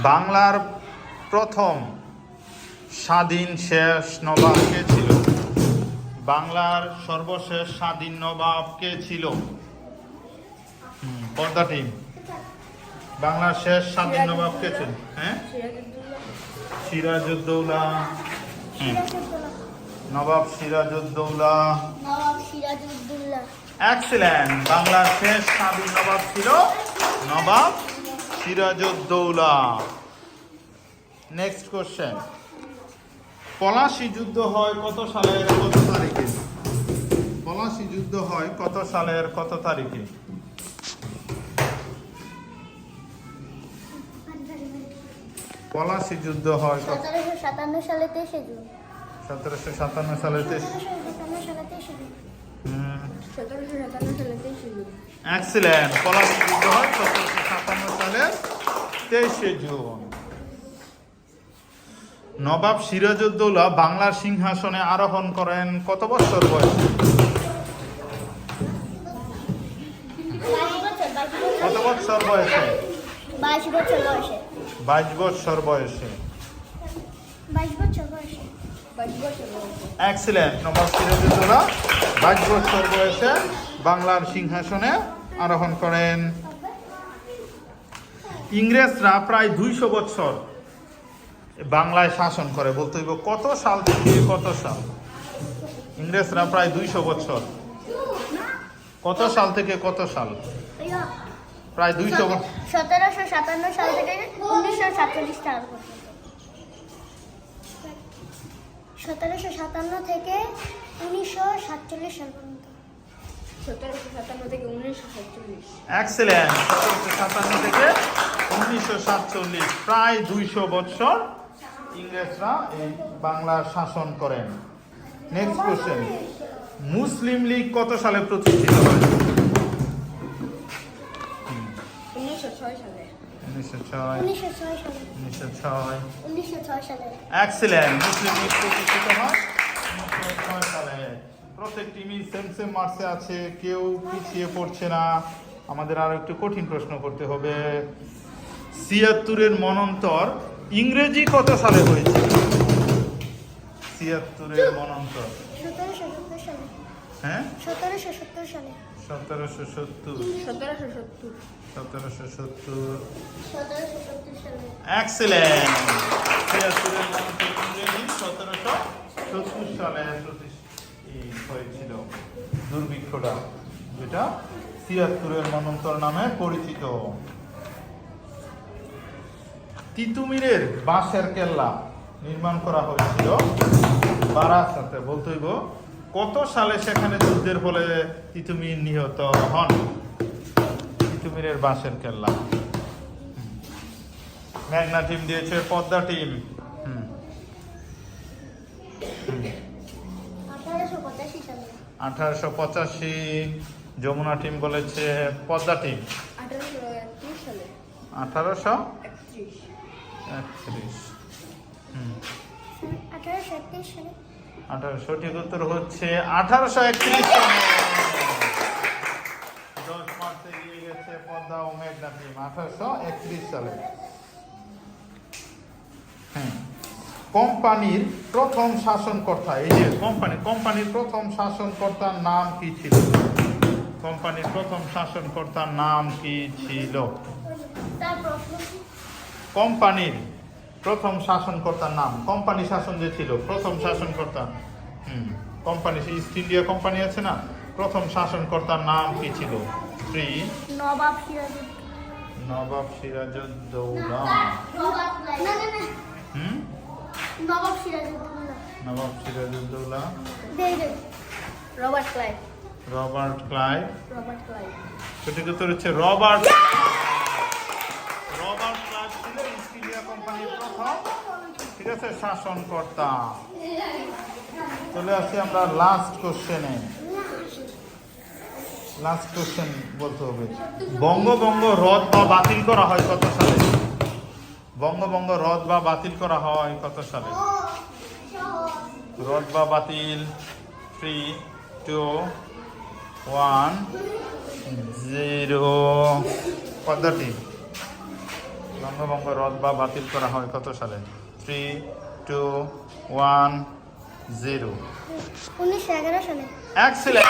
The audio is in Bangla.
বাংলার প্রথম স্বাধীন শেষ নবাব কে ছিল? বাংলার সর্বশেষ স্বাধীন নবাব কে ছিল? পর্দা টিম, বাংলার শেষ স্বাধীন নবাব কে ছিল? হ্যাঁ, সিরাজউদ্দৌলা। নবাব সিরাজউদ্দৌলা। এক্সিলেন্ট। বাংলার শেষ স্বাধীন নবাব ছিল নবাব সিরাজউদ্দৌলা। নেক্সট কোশ্চেন, পলাশী যুদ্ধ হয় কত সালের কত তারিখে? পলাশী যুদ্ধ হয় কত সালের কত তারিখে? পলাশী যুদ্ধ হয় 1757 সালে 23 জুন। 1757 সালে 23 জুন। এক্সিলেন্ট। পলাশী যুদ্ধ হয় 1757 সালের 23 জুন। নবাব সিরাজউদ্দৌলা বাংলার সিংহাসনে আরোহণ করেন কত বছর বয়সে? কত বছর বয়সে? 22 বছর বয়সে। 22 বছর বয়সে। 22 বছর বয়সে। 22 বছর বয়সে। এক্সিলেন্ট। নবাব সিরাজউদ্দৌলা 22 বছর বয়সে বাংলার সিংহাসনে আরোহণ করেন। ইংরেজরা প্রায় 200 বছর বাংলায় শাসন করে, বলতে হইব কত সাল থেকে কত সাল? ইংরেজরা প্রায় 200 বছর, কত সাল থেকে কত সাল? প্রায় 200 বছর। 1757 সাল থেকে 1947 সাল পর্যন্ত। 1757 থেকে 1947 সাল পর্যন্ত। 1757 থেকে 1947। এক্সিলেন্ট। 1757 থেকে 1947, প্রায় 200 বছর ইংরেজরা এই বাংলার শাসন করেন। নেক্সট কোশ্চেন, মুসলিম লীগ কত সালে প্রতিষ্ঠিত হয়? 1906 সালে। 1906 সালে। এক্সিলেন্ট। মুসলিম লীগ প্রতিষ্ঠিত হয় 1906 সালে। প্রত্যেক টিমই সেম সেম মার্কসে আছে, কেউ পিছিয়ে পড়ছে না। আমাদের আরো একটু কঠিন প্রশ্ন করতে হবে। 76-এর মন্বন্তর ইংরেজি কত সালে হয়েছে? 76-এর মন্বন্তর। 1770 সালে। হ্যাঁ, 1770 সালে। 1770। 1770 সালে। এক্সিলেন্ট। 76-এর মন্বন্তর ইংরেজি 1770 সালে হয়েছিল। দুর্ভিক্ষটা, যেটা 76-এর মন্বন্তর নামে পরিচিত। তিতুমিরের বাঁশের কেল্লা নির্মাণ করা হয়েছিল বারাসাতে, বলতে হইব কত সালে সেখানে যুদ্ধের ফলে তিতুমির নিহত হন? তিতুমিরের বাঁশের কেল্লা। মেঘনা টিম দিয়েছে পদ্মা টিম। 1885 সালে। 1885। যমুনা টিম বলেছে পদ্মা টিম 1831 সালে। 1831। 1831 সালে। 18 সঠিক উত্তর হচ্ছে 1831 সালে। 10 মার্চে এগিয়ে গেছে পদ্মা ও মেঘনা টিম 1831 সালে। কোম্পানির প্রথম শাসনকর্তা, এই যে কোম্পানির প্রথম শাসনকর্তার নাম কি ছিল? কোম্পানির প্রথম শাসনকর্তার নাম কি ছিল? কোম্পানির প্রথম শাসনকর্তার নাম, কোম্পানি শাসন যে ছিল প্রথম শাসনকর্তা, কোম্পানি, ইস্ট ইন্ডিয়া কোম্পানি আছে না, প্রথম শাসনকর্তার নাম কি ছিল? নবাব সিরাজউদ্দৌলা। নবাব সিরাজউদ্দৌলা। নবাব সিরাজউদ্দৌলা। Robert Clive. সঠিক উত্তর হচ্ছে রবার্ট ক্লাইভ ছিল ইস্ট ইন্ডিয়া কোম্পানির প্রথম, ঠিক আছে, শাসনকর্তা। চলে আসি আমরা লাস্ট কোশ্চেনে। লাস্ট কোশ্চেন বলতে হবে, বঙ্গভঙ্গ রদ বা বাতিল করা হয় কত সালে? বঙ্গভঙ্গ রদ বা বাতিল করা হয় কত সালে? রদ বা বাতিল। 3, 2, 1, 0। পদ্ধতি বঙ্গভঙ্গ রদ বা বাতিল করা হয় কত সালে? 3, 2, 1, 0। 1911 সালে। এক্সেলেন্ট।